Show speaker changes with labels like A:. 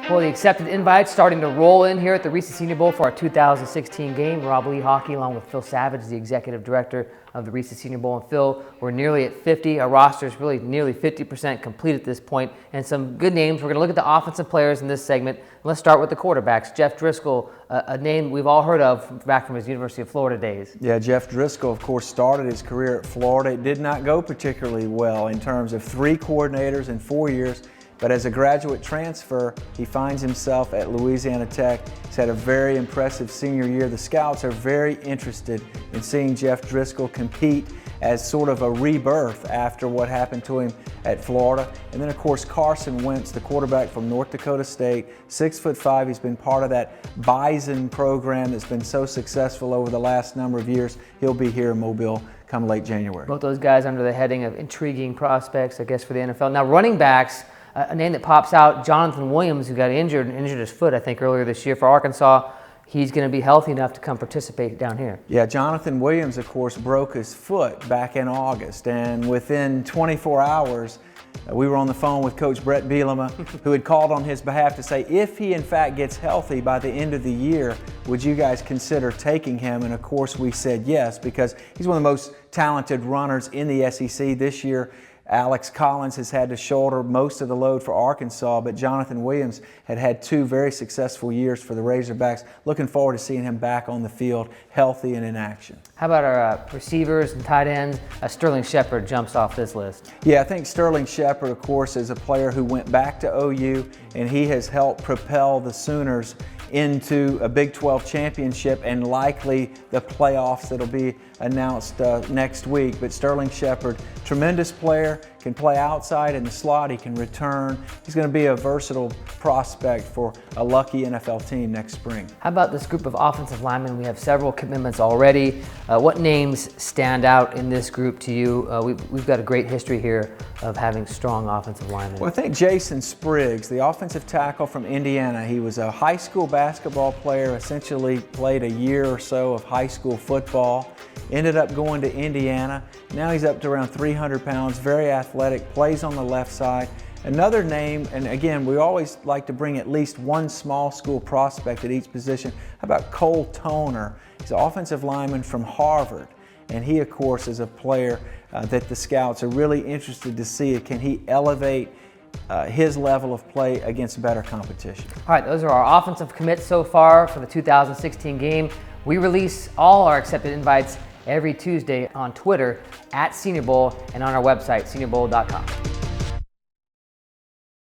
A: Well, the accepted invites starting to roll in here at the Reese Senior Bowl for our 2016 game. Rob Lee Hockey, along with Phil Savage, the executive director of the Reese Senior Bowl. And Phil, we're nearly at 50. Our roster is really nearly 50% complete at this point, and some good names. We're going to look at the offensive players in this segment. Let's start with the quarterbacks. Jeff Driscoll, a name we've all heard of back from his University of Florida days.
B: Yeah, Jeff Driscoll, of course, started his career at Florida. It did not go particularly well in terms of 3 coordinators in 4 years. But as a graduate transfer, he finds himself at Louisiana Tech. He's had a very impressive senior year. The scouts are very interested in seeing Jeff Driscoll compete as sort of a rebirth after what happened to him at Florida. And then, of course, Carson Wentz, the quarterback from North Dakota State, 6'5". He's been part of that Bison program that's been so successful over the last number of years. He'll be here in Mobile come late January.
A: Both those guys under the heading of intriguing prospects, I guess, for the NFL. Now, running backs. A name that pops out, Jonathan Williams, who got injured his foot, I think, earlier this year for Arkansas. He's going to be healthy enough to come participate down here.
B: Yeah, Jonathan Williams, of course, broke his foot back in August, and within 24 hours, we were on the phone with Coach Brett Bielema, who had called on his behalf to say, if he in fact gets healthy by the end of the year, would you guys consider taking him? And of course, we said yes, because he's one of the most talented runners in the SEC this year. Alex Collins has had to shoulder most of the load for Arkansas, but Jonathan Williams had 2 very successful years for the Razorbacks. Looking forward to seeing him back on the field, healthy and in action.
A: How about our receivers and tight ends? Sterling Shepard jumps off this list.
B: Yeah, I think Sterling Shepard, of course, is a player who went back to OU, and he has helped propel the Sooners into a Big 12 championship and likely the playoffs that'll be announced next week. But Sterling Shepard, tremendous player, can play outside in the slot, he can return. He's going to be a versatile prospect for a lucky NFL team next spring.
A: How about this group of offensive linemen? We have several commitments already. What names stand out in this group to you? We've got a great history here of having strong offensive linemen.
B: Well, I think Jason Spriggs, the offensive tackle from Indiana, he was a high school basketball player, essentially played a year or so of high school football, ended up going to Indiana. Now he's up to around 300 pounds, very athletic, plays on the left side. Another name, and again, we always like to bring at least one small school prospect at each position. How about Cole Toner? He's an offensive lineman from Harvard, and he, of course, is a player that the scouts are really interested to see. Can he elevate his level of play against better competition?
A: All right, those are our offensive commits so far for the 2016 game. We release all our accepted invites every Tuesday on Twitter @Senior Bowl and on our website, seniorbowl.com.